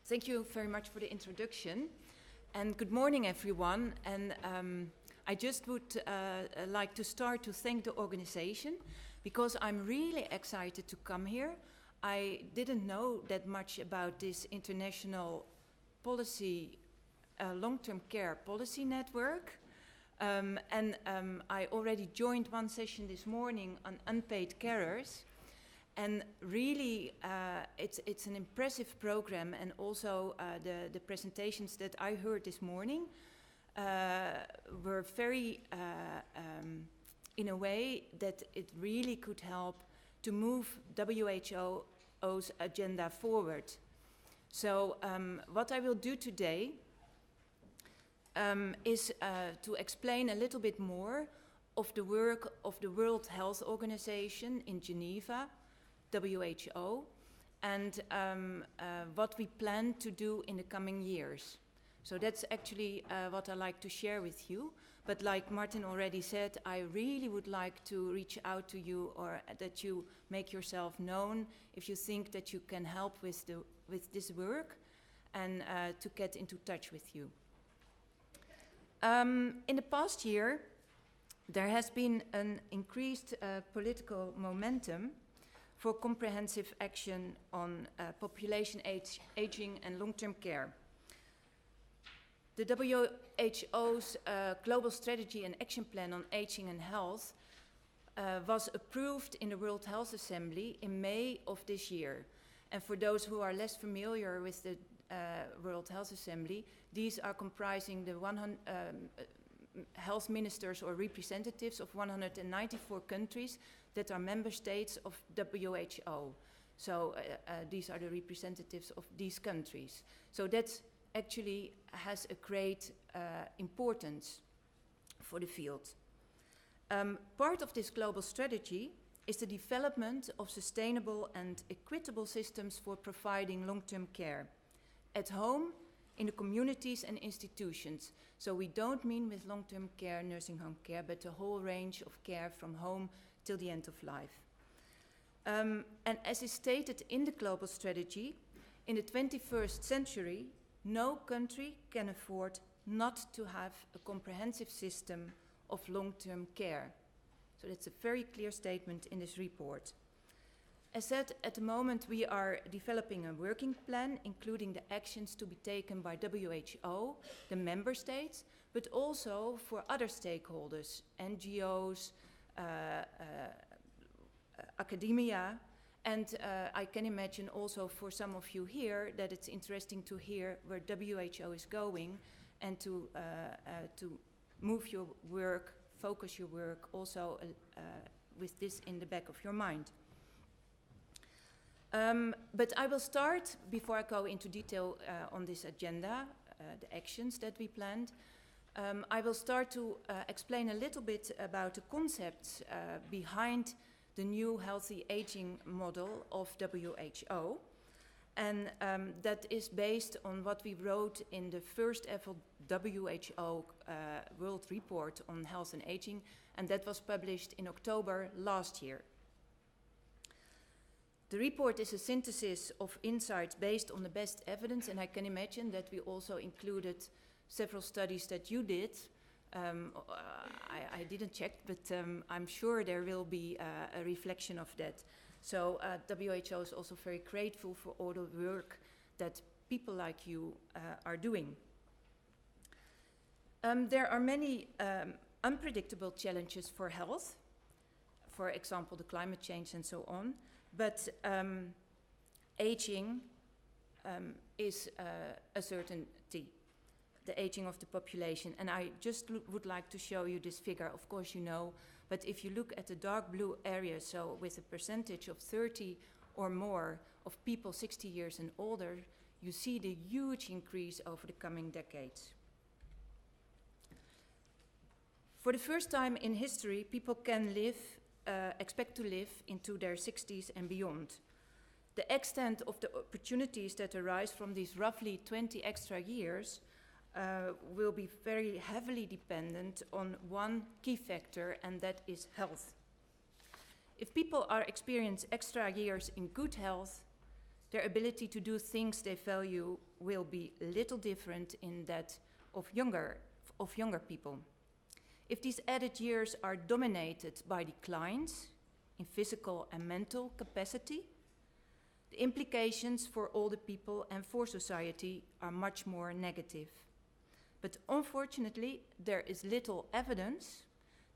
Thank you very much for the introduction. And good morning, everyone. And I just would like to start to thank the organization because I'm really excited to come here. I didn't know that much about this international policy, long-term care policy network. I already joined one session this morning on unpaid carers. And really, it's an impressive program, and also the presentations that I heard this morning were very, in a way that it really could help to move WHO's agenda forward. So what I will do today is to explain a little bit more of the work of the World Health Organization in Geneva, WHO, and what we plan to do in the coming years. So that's actually what I like to share with you. But like Martin already said, I really would like to reach out to you, or that you make yourself known if you think that you can help with this work, and to get into touch with you. In the past year, there has been an increased political momentum for comprehensive action on population aging and long-term care. The WHO's Global Strategy and Action Plan on Aging and Health was approved in the World Health Assembly in May of this year. And for those who are less familiar with the World Health Assembly, these are comprising the health ministers or representatives of 194 countries that are member states of WHO. So these are the representatives of these countries. So that actually has a great importance for the field. Part of this global strategy is the development of sustainable and equitable systems for providing long-term care at home, in the communities and institutions. So we don't mean with long-term care, nursing home care, but the whole range of care from home till the end of life. And as is stated in the global strategy, in the 21st century, no country can afford not to have a comprehensive system of long-term care. So that's a very clear statement in this report. As said, at the moment we are developing a working plan, including the actions to be taken by WHO, the member states, but also for other stakeholders, NGOs, academia, and I can imagine also for some of you here that it's interesting to hear where WHO is going, and to move your work, focus your work also with this in the back of your mind. But I will start, before I go into detail on this agenda, the actions that we planned, I will start to explain a little bit about the concepts behind the new healthy aging model of WHO. And that is based on what we wrote in the first ever WHO World Report on Health and Aging, and that was published in October last year. The report is a synthesis of insights based on the best evidence, and I can imagine that we also included several studies that you did. I didn't check, but I'm sure there will be a reflection of that. So WHO is also very grateful for all the work that people like you are doing. There are many unpredictable challenges for health, for example, the climate change and so on. But aging is a certainty, the aging of the population. And I just would like to show you this figure. Of course you know, but if you look at the dark blue area, so with a percentage of 30 or more of people 60 years and older, you see the huge increase over the coming decades. For the first time in history, people can expect to live into their 60s and beyond. The extent of the opportunities that arise from these roughly 20 extra years will be very heavily dependent on one key factor, and that is health. If people are experience extra years in good health, Their ability to do things they value will be little different in that of younger people. If these added years are dominated by declines in physical and mental capacity, the implications for older people and for society are much more negative. But unfortunately, there is little evidence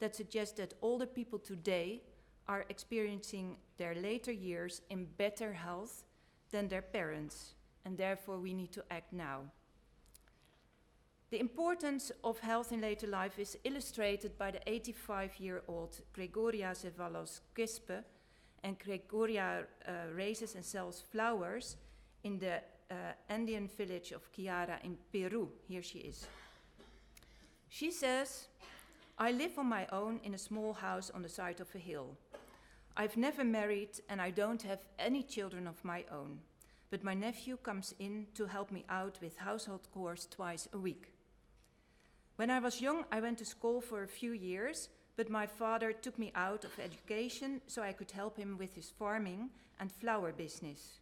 that suggests that older people today are experiencing their later years in better health than their parents, and therefore we need to act now. The importance of health in later life is illustrated by the 85-year-old Gregoria Zevallos Quispe, and Gregoria raises and sells flowers in the Andean village of Chiara in Peru. Here she is. She says, "I live on my own in a small house on the side of a hill. I've never married and I don't have any children of my own, but my nephew comes in to help me out with household chores twice a week. When I was young, I went to school for a few years, but my father took me out of education so I could help him with his farming and flower business.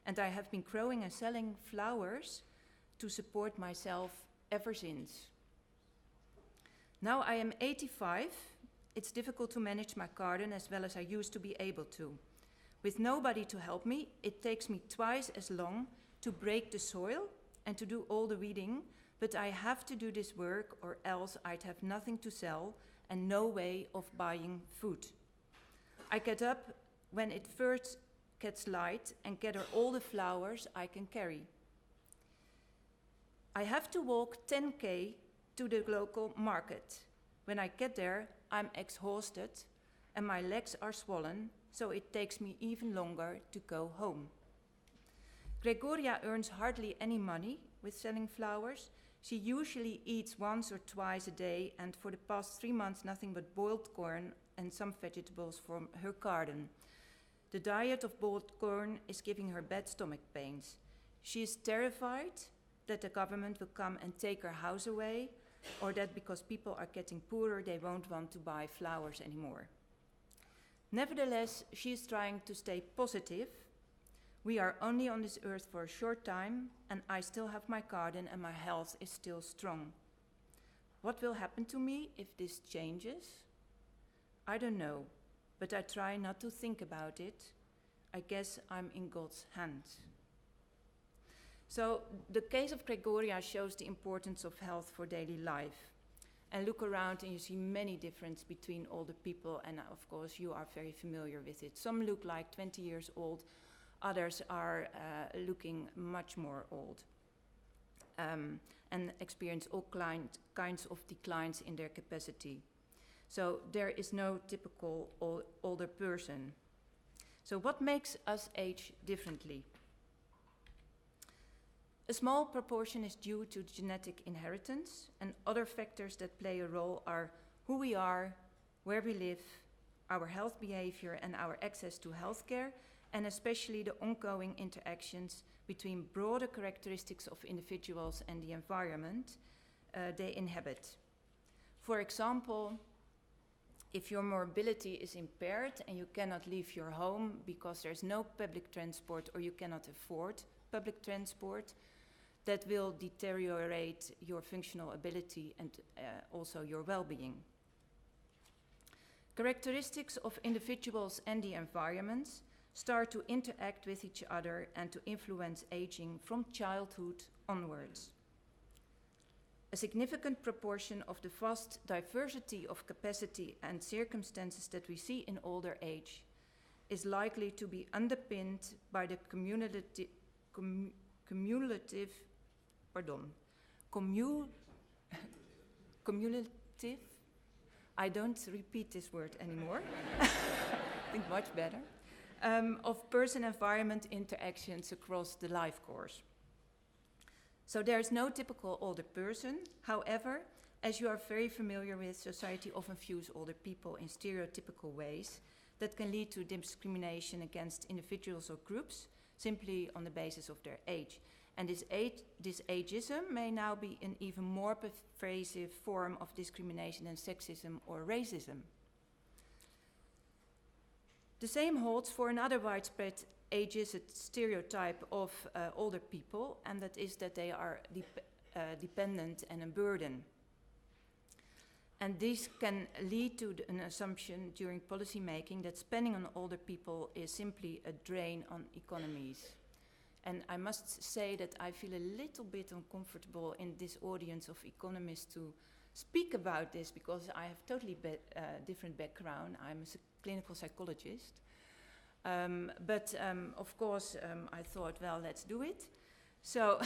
And I have been growing and selling flowers to support myself ever since. Now I am 85. It's difficult to manage my garden as well as I used to be able to. With nobody to help me, it takes me twice as long to break the soil and to do all the weeding, but I have to do this work or else I'd have nothing to sell and no way of buying food. I get up when it first gets light and gather all the flowers I can carry. I have to walk 10k to the local market. When I get there, I'm exhausted and my legs are swollen, so it takes me even longer to go home. Gregoria earns hardly any money with selling flowers. She usually eats once or twice a day, and for the past 3 months, nothing but boiled corn and some vegetables from her garden. The diet of boiled corn is giving her bad stomach pains. She is terrified that the government will come and take her house away, or that because people are getting poorer, they won't want to buy flowers anymore. Nevertheless, she is trying to stay positive. We are only on this earth for a short time, and I still have my garden and my health is still strong. What will happen to me if this changes? I don't know, but I try not to think about it. I guess I'm in God's hands." So the case of Gregoria shows the importance of health for daily life. And look around and you see many differences between older people, and of course you are very familiar with it. Some look like 20 years old, others are looking much more old, and experience all kinds of declines in their capacity. So there is no typical older person. So what makes us age differently? A small proportion is due to genetic inheritance, and other factors that play a role are who we are, where we live, our health behavior, and our access to healthcare, and especially the ongoing interactions between broader characteristics of individuals and the environment they inhabit. For example, if your mobility is impaired and you cannot leave your home because there's no public transport or you cannot afford public transport, that will deteriorate your functional ability and also your well-being. Characteristics of individuals and the environments start to interact with each other and to influence aging from childhood onwards. A significant proportion of the vast diversity of capacity and circumstances that we see in older age is likely to be underpinned by the cumulative, I don't repeat this word anymore, I think much better, of person-environment interactions across the life course. So there is no typical older person. However, as you are very familiar with, society often views older people in stereotypical ways that can lead to discrimination against individuals or groups simply on the basis of their age. And this ageism may now be an even more pervasive form of discrimination than sexism or racism. The same holds for another widespread ages a stereotype of older people, and that is that they are dependent and a burden. And this can lead to an assumption during policy making that spending on older people is simply a drain on economies. And I must say that I feel a little bit uncomfortable in this audience of economists to speak about this, because I have totally different background. I'm a clinical psychologist. But of course, I thought, well, let's do it. So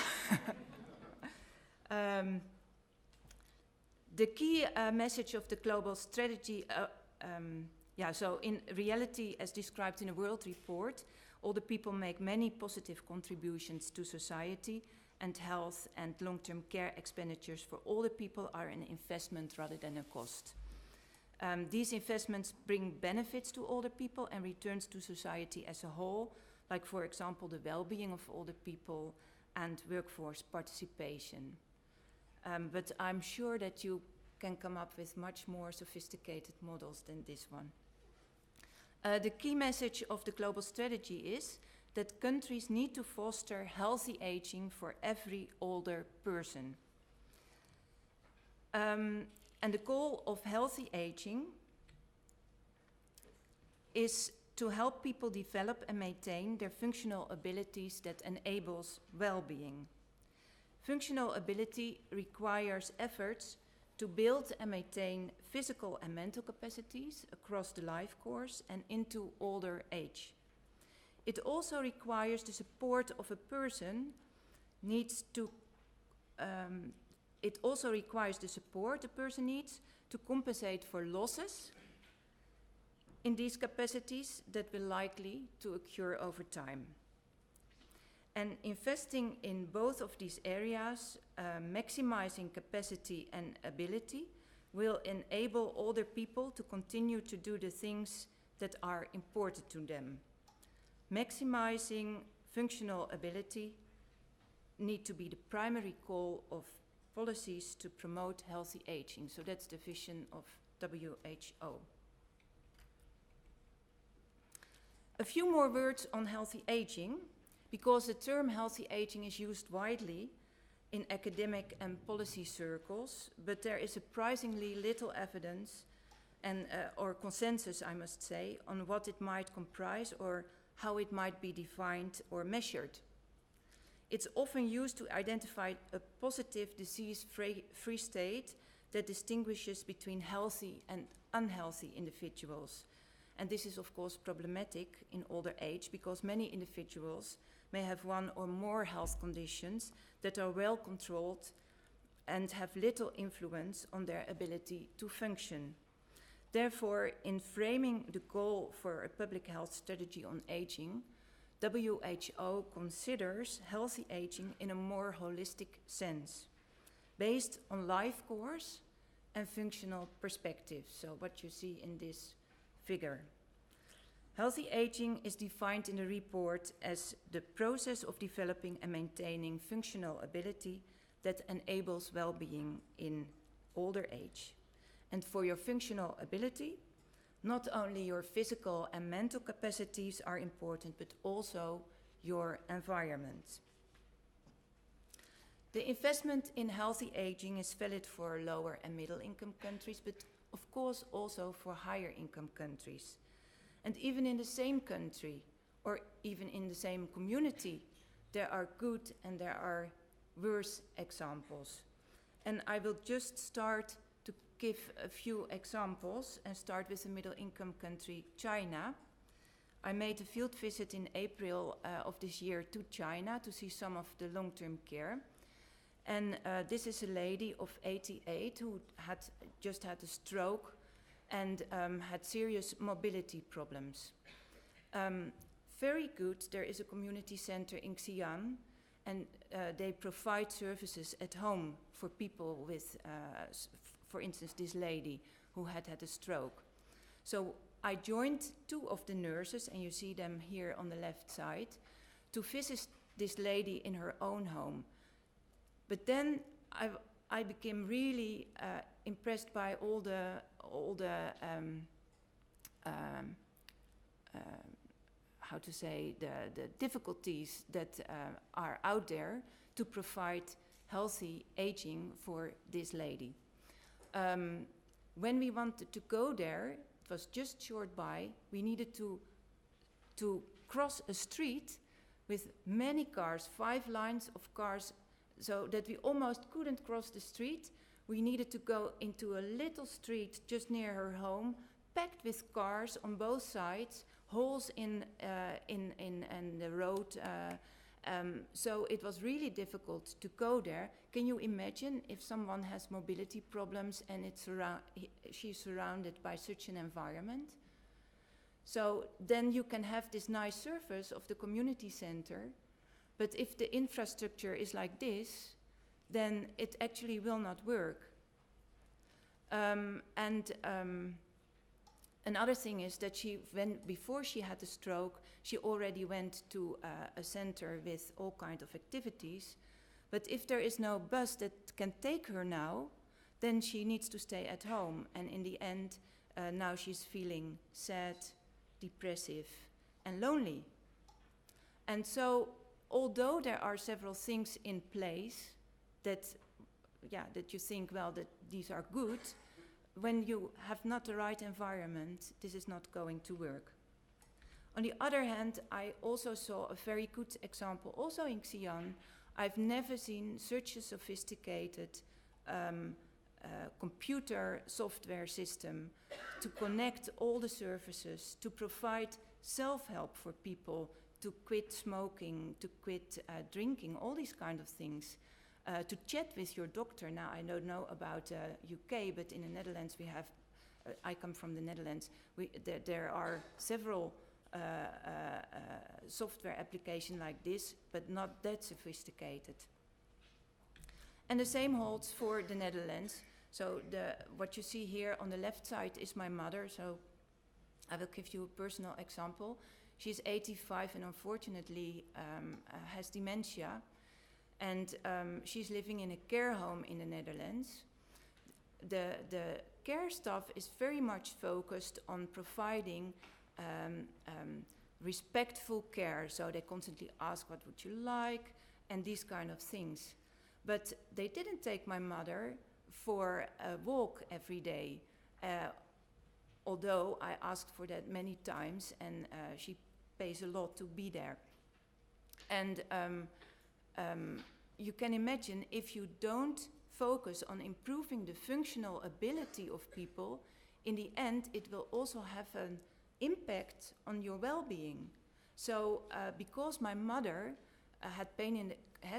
the key message of the global strategy, so in reality, as described in a World Report, older people make many positive contributions to society, and health and long-term care expenditures for older people are an investment rather than a cost. These investments bring benefits to older people and returns to society as a whole, like, for example, the well-being of older people and workforce participation. But I'm sure that you can come up with much more sophisticated models than this one. The key message of the global strategy is that countries need to foster healthy aging for every older person. And the goal of healthy aging is to help people develop and maintain their functional abilities that enables well-being. Functional ability requires efforts to build and maintain physical and mental capacities across the life course and into older age. It also requires the support of a person needs to compensate for losses in these capacities that will likely to occur over time. And investing in both of these areas, maximizing capacity and ability, will enable older people to continue to do the things that are important to them. Maximizing functional ability need to be the primary goal of policies to promote healthy aging. So that's the vision of WHO. A few more words on healthy aging, because the term healthy aging is used widely in academic and policy circles, but there is surprisingly little evidence and or consensus, I must say, on what it might comprise or how it might be defined or measured. It's often used to identify a positive disease-free state that distinguishes between healthy and unhealthy individuals. And this is, of course, problematic in older age because many individuals may have one or more health conditions that are well controlled and have little influence on their ability to function. Therefore, in framing the goal for a public health strategy on aging, WHO considers healthy aging in a more holistic sense, based on life course and functional perspectives. So what you see in this figure. Healthy aging is defined in the report as the process of developing and maintaining functional ability that enables well-being in older age. And for your functional ability, not only your physical and mental capacities are important, but also your environment. The investment in healthy aging is valid for lower and middle income countries, but of course also for higher income countries. And even in the same country, or even in the same community, there are good and there are worse examples. And I will just start to give a few examples and start with the middle income country, China. I made a field visit in April of this year to China to see some of the long-term care. And this is a lady of 88 who had just had a stroke and had serious mobility problems. Very good, there is a community center in Xi'an, and they provide services at home for people with, for instance, this lady who had had a stroke. So I joined two of the nurses, and you see them here on the left side, to visit this lady in her own home. But then I became really impressed by all the how how to say, the difficulties that are out there to provide healthy aging for this lady. When we wanted to go there, it was just short by, we needed to cross a street with many cars, 5 lines of cars, so that we almost couldn't cross the street. We needed to go into a little street just near her home, packed with cars on both sides, holes in the road. So it was really difficult to go there. Can you imagine if someone has mobility problems and she's surrounded by such an environment? So then you can have this nice surface of the community center, but if the infrastructure is like this, then it actually will not work. Another thing is that before she had the stroke, she already went to a center with all kinds of activities. But if there is no bus that can take her now, then she needs to stay at home. And in the end, now she's feeling sad, depressive, and lonely. And so, although there are several things in place that you think, well, that these are good, when you have not the right environment, this is not going to work. On the other hand, I also saw a very good example, also in Xi'an. I've never seen such a sophisticated computer software system to connect all the services, to provide self-help for people, to quit smoking, to quit drinking, all these kind of things. To chat with your doctor. Now, I don't know about UK, but in the Netherlands we have, I come from the Netherlands, there are several software applications like this, but not that sophisticated. And the same holds for the Netherlands. So what you see here on the left side is my mother, so I will give you a personal example. She's 85 and unfortunately has dementia. And she's living in a care home in the Netherlands. The care staff is very much focused on providing respectful care. So they constantly ask, what would you like? And these kind of things. But they didn't take my mother for a walk every day. Although I asked for that many times and she pays a lot to be there. And you can imagine if you don't focus on improving the functional ability of people, in the end it will also have an impact on your well-being. So because my mother had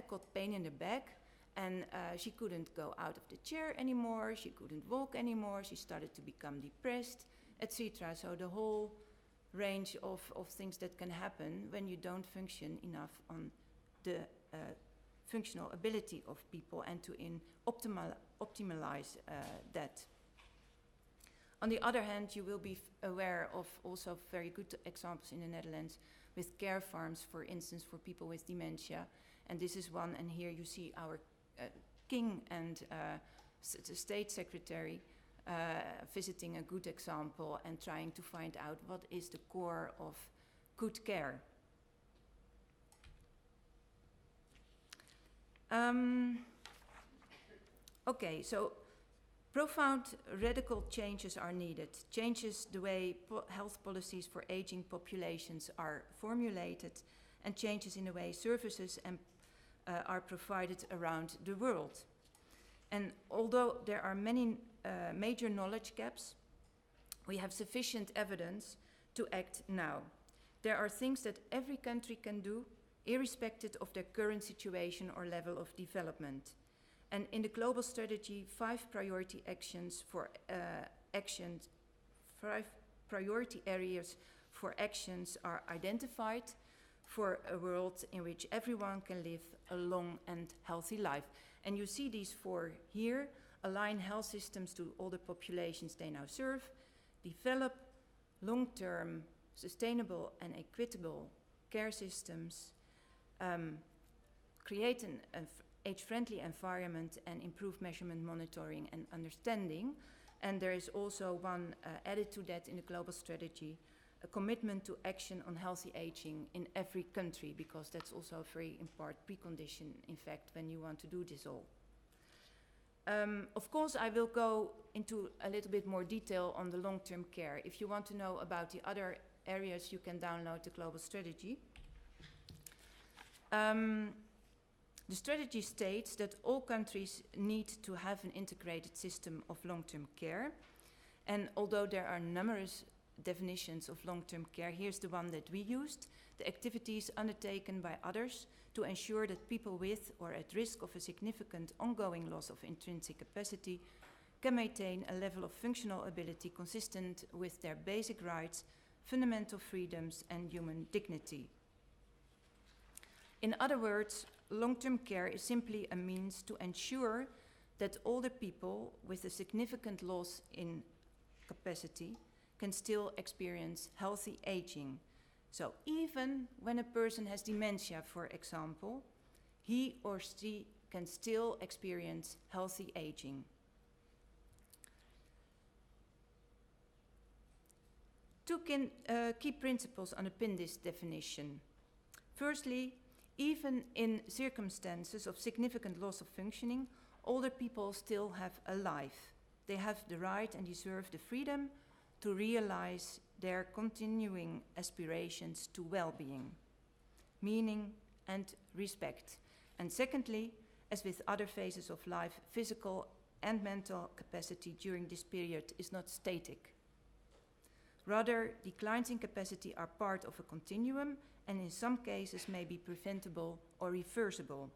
got pain in the back and she couldn't go out of the chair anymore, she couldn't walk anymore, she started to become depressed, etc. So the whole range of things that can happen when you don't function enough on the functional ability of people and to optimize that. On the other hand, you will be aware of also very good examples in the Netherlands with care farms, for instance, for people with dementia. And this is one, and here you see our king and the state secretary visiting a good example and trying to find out what is the core of good care. Okay, so profound radical changes are needed. Changes the way health policies for aging populations are formulated and changes in the way services are provided around the world. And although there are many major knowledge gaps, we have sufficient evidence to act now. There are things that every country can do, irrespective of their current situation or level of development. And in the global strategy, 5 priority areas for actions are identified for a world in which everyone can live a long and healthy life. And you see these 4 here: align health systems to all the populations they now serve, develop long-term, sustainable and equitable care systems, create an age-friendly environment and improve measurement, monitoring and understanding. And there is also one added to that in the global strategy, a commitment to action on healthy aging in every country, because that's also a very important precondition, in fact, when you want to do this all. Of course, I will go into a little bit more detail on the long-term care. If you want to know about the other areas, you can download the global strategy. The strategy states that all countries need to have an integrated system of long-term care. And although there are numerous definitions of long-term care, here's the one that we used: the activities undertaken by others to ensure that people with or at risk of a significant ongoing loss of intrinsic capacity can maintain a level of functional ability consistent with their basic rights, fundamental freedoms, and human dignity. In other words, long-term care is simply a means to ensure that older people with a significant loss in capacity can still experience healthy aging. So even when a person has dementia, for example, he or she can still experience healthy aging. Two key principles underpin this definition. Firstly, even in circumstances of significant loss of functioning, older people still have a life. They have the right and deserve the freedom to realize their continuing aspirations to well-being, meaning, and respect. And secondly, as with other phases of life, physical and mental capacity during this period is not static. Rather, declines in capacity are part of a continuum and in some cases may be preventable or reversible.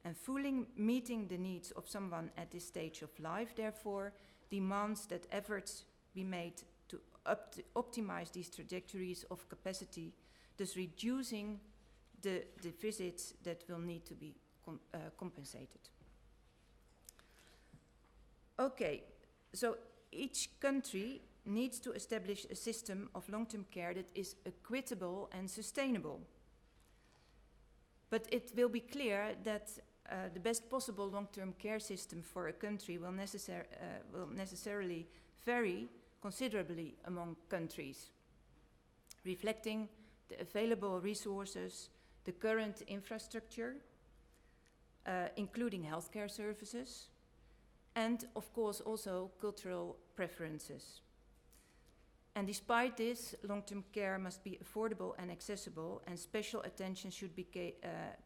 And fully meeting the needs of someone at this stage of life, therefore, demands that efforts be made to optimize these trajectories of capacity, thus reducing the deficits that will need to be compensated. Okay, so each country needs to establish a system of long-term care that is equitable and sustainable. But it will be clear that the best possible long-term care system for a country will necessarily vary considerably among countries, reflecting the available resources, the current infrastructure, including healthcare services, and of course also cultural preferences. And despite this, long-term care must be affordable and accessible, and special attention should be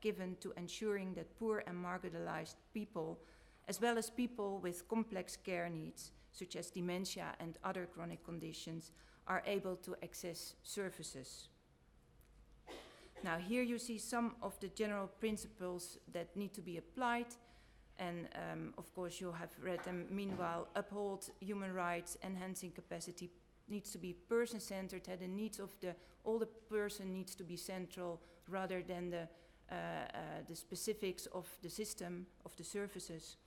given to ensuring that poor and marginalized people, as well as people with complex care needs, such as dementia and other chronic conditions, are able to access services. Now, here you see some of the general principles that need to be applied, and of course you have read them. Meanwhile, uphold human rights, enhancing capacity needs to be person-centered, the needs of the older person needs to be central rather than the specifics of the system, of the services.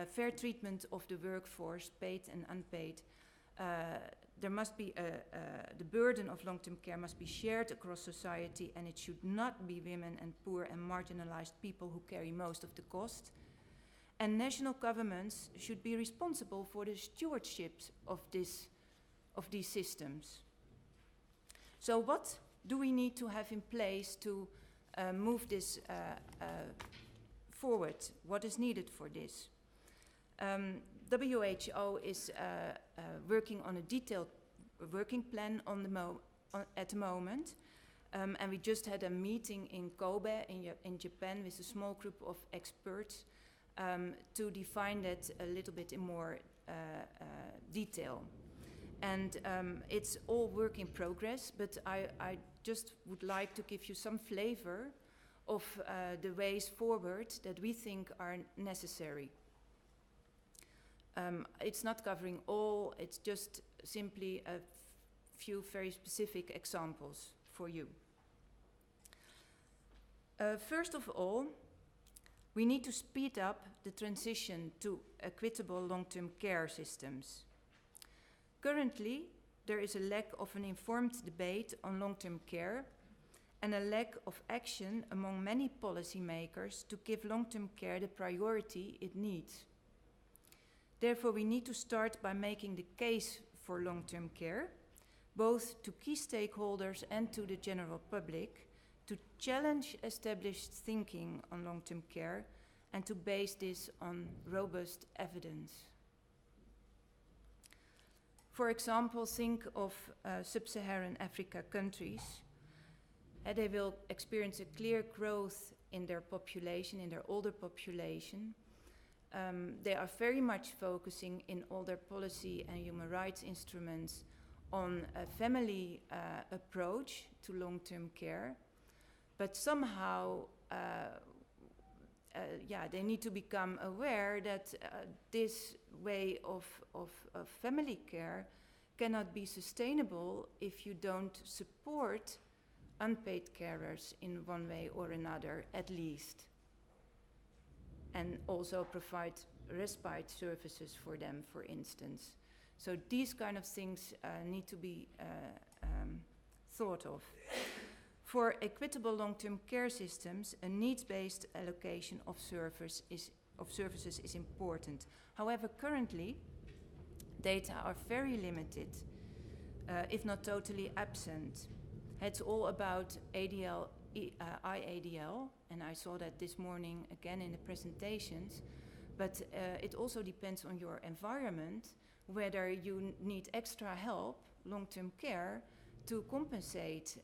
Fair treatment of the workforce, paid and unpaid. There must be the burden of long-term care must be shared across society, and it should not be women and poor and marginalized people who carry most of the cost. And national governments should be responsible for the stewardship of these systems. So what do we need to have in place to move this forward? What is needed for this? WHO is working on a detailed working plan at the moment, and we just had a meeting in Kobe in Japan with a small group of experts to define that a little bit in more detail. And it's all work in progress, but I just would like to give you some flavor of the ways forward that we think are necessary. It's not covering all, it's just simply a few very specific examples for you. First of all, we need to speed up the transition to equitable long-term care systems. Currently, there is a lack of an informed debate on long-term care and a lack of action among many policymakers to give long-term care the priority it needs. Therefore, we need to start by making the case for long-term care, both to key stakeholders and to the general public, to challenge established thinking on long-term care and to base this on robust evidence. For example, think of Sub-Saharan Africa countries. They will experience a clear growth in their population, in their older population. They are very much focusing in all their policy and human rights instruments on a family approach to long-term care. But somehow, they need to become aware that this way of family care cannot be sustainable if you don't support unpaid carers in one way or another, at least, and also provide respite services for them, for instance. So these kind of things need to be thought of. For equitable long-term care systems, a needs-based allocation of services is important. However, currently, data are very limited, if not totally absent. It's all about ADL, IADL, and I saw that this morning again in the presentations, but it also depends on your environment, whether you need extra help, long-term care, to compensate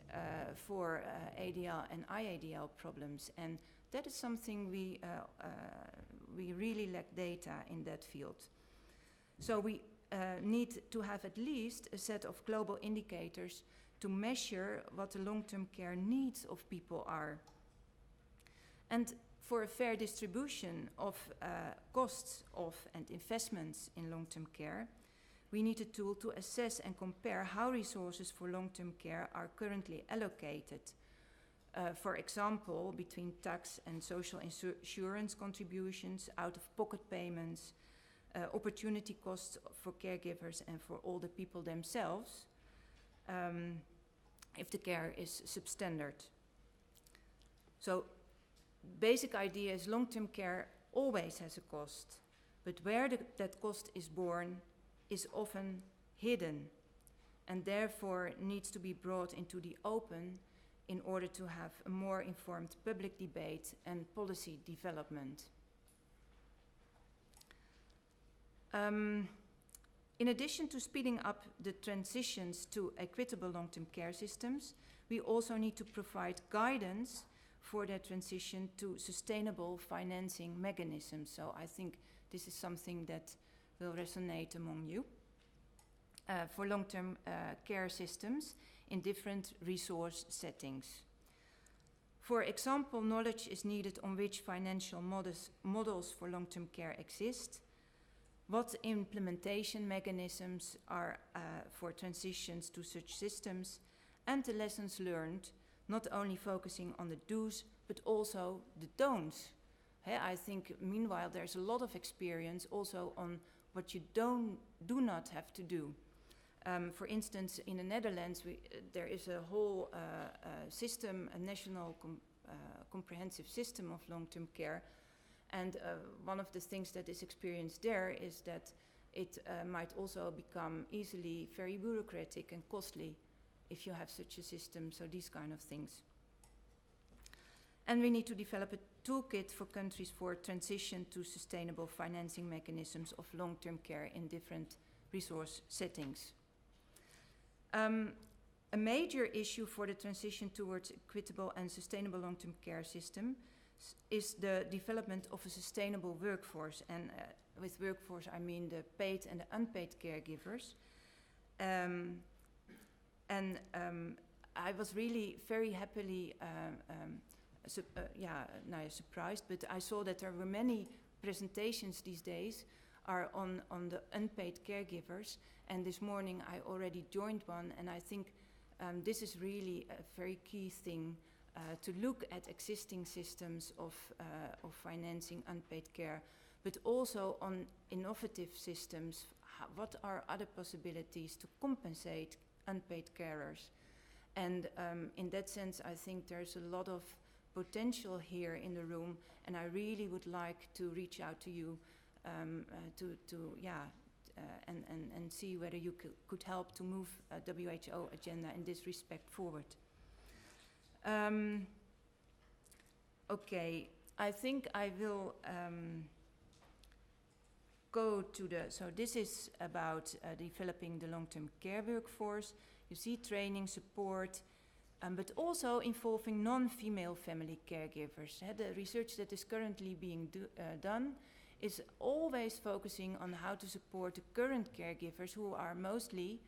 for ADL and IADL problems. And that is something we really lack data in that field. So we need to have at least a set of global indicators to measure what the long-term care needs of people are. And for a fair distribution of costs of and investments in long-term care, we need a tool to assess and compare how resources for long-term care are currently allocated. For example, between tax and social insurance contributions, out-of-pocket payments, opportunity costs for caregivers and for all the people themselves, if the care is substandard. So, basic idea is long-term care always has a cost, but where that cost is borne is often hidden and therefore needs to be brought into the open in order to have a more informed public debate and policy development. In addition to speeding up the transitions to equitable long-term care systems, we also need to provide guidance for their transition to sustainable financing mechanisms. So I think this is something that will resonate among you. For long-term care systems in different resource settings. For example, knowledge is needed on which financial models for long-term care exist, what implementation mechanisms are for transitions to such systems, and the lessons learned, not only focusing on the do's, but also the don'ts. I think, meanwhile, there's a lot of experience also on what you do not have to do. For instance, in the Netherlands, there is a whole system, a national comprehensive system of long-term care. And one of the things that is experienced there is that it might also become easily very bureaucratic and costly if you have such a system, so these kind of things. And we need to develop a toolkit for countries for transition to sustainable financing mechanisms of long-term care in different resource settings. A major issue for the transition towards equitable and sustainable long-term care system is the development of a sustainable workforce. And with workforce, I mean the paid and the unpaid caregivers. I was really very happily surprised, but I saw that there were many presentations these days are on the unpaid caregivers, and this morning I already joined one, and I think this is really a very key thing to look at existing systems of financing unpaid care, but also on innovative systems. What are other possibilities to compensate unpaid carers? And in that sense, I think there's a lot of potential here in the room, and I really would like to reach out to you and see whether you could help to move WHO agenda in this respect forward. Okay, I think I will go to so this is about developing the long-term care workforce. You see training, support, but also involving non-female family caregivers. The research that is currently being done is always focusing on how to support the current caregivers, who are mostly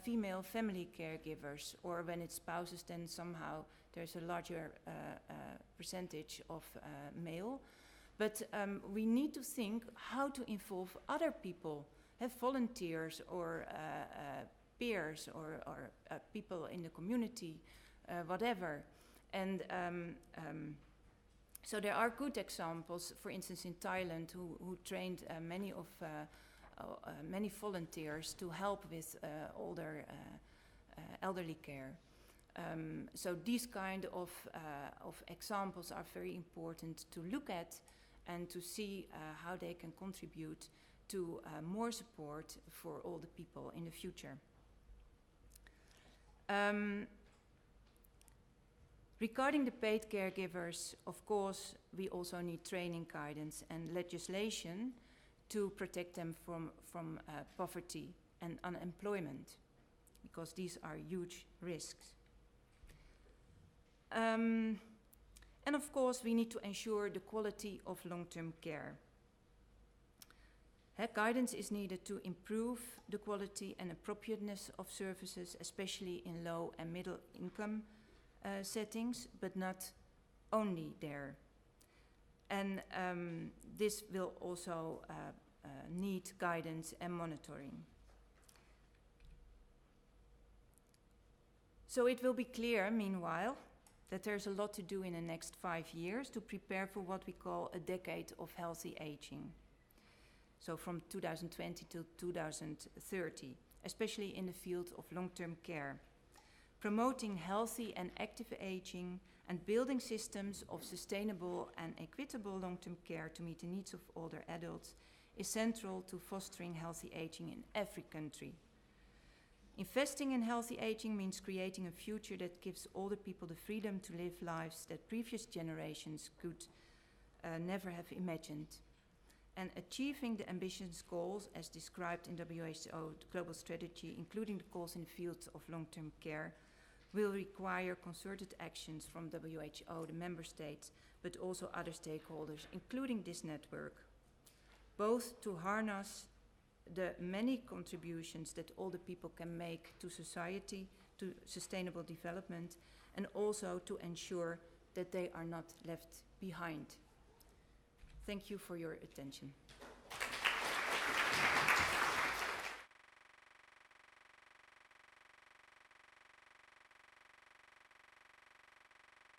female family caregivers, or when it's spouses, then somehow there's a larger percentage of male. But we need to think how to involve other people, volunteers or peers or people in the community, whatever. And so there are good examples, for instance, in Thailand, who trained many volunteers to help with older elderly care. So these kind of examples are very important to look at and to see how they can contribute to more support for all the people in the future. Regarding the paid caregivers, of course, we also need training, guidance, and legislation to protect them from poverty and unemployment, because these are huge risks. And of course, we need to ensure the quality of long-term care. Guidance is needed to improve the quality and appropriateness of services, especially in low and middle income settings, but not only there. And this will also need guidance and monitoring. So it will be clear, meanwhile, that there's a lot to do in the next 5 years to prepare for what we call a decade of healthy aging. So from 2020 to 2030, especially in the field of long-term care. Promoting healthy and active aging and building systems of sustainable and equitable long-term care to meet the needs of older adults is central to fostering healthy aging in every country. Investing in healthy aging means creating a future that gives older people the freedom to live lives that previous generations could never have imagined. And achieving the ambitious goals as described in WHO global strategy, including the goals in the field of long-term care, will require concerted actions from WHO, the member states, but also other stakeholders, including this network, both to harness the many contributions that all the people can make to society, to sustainable development, and also to ensure that they are not left behind. Thank you for your attention.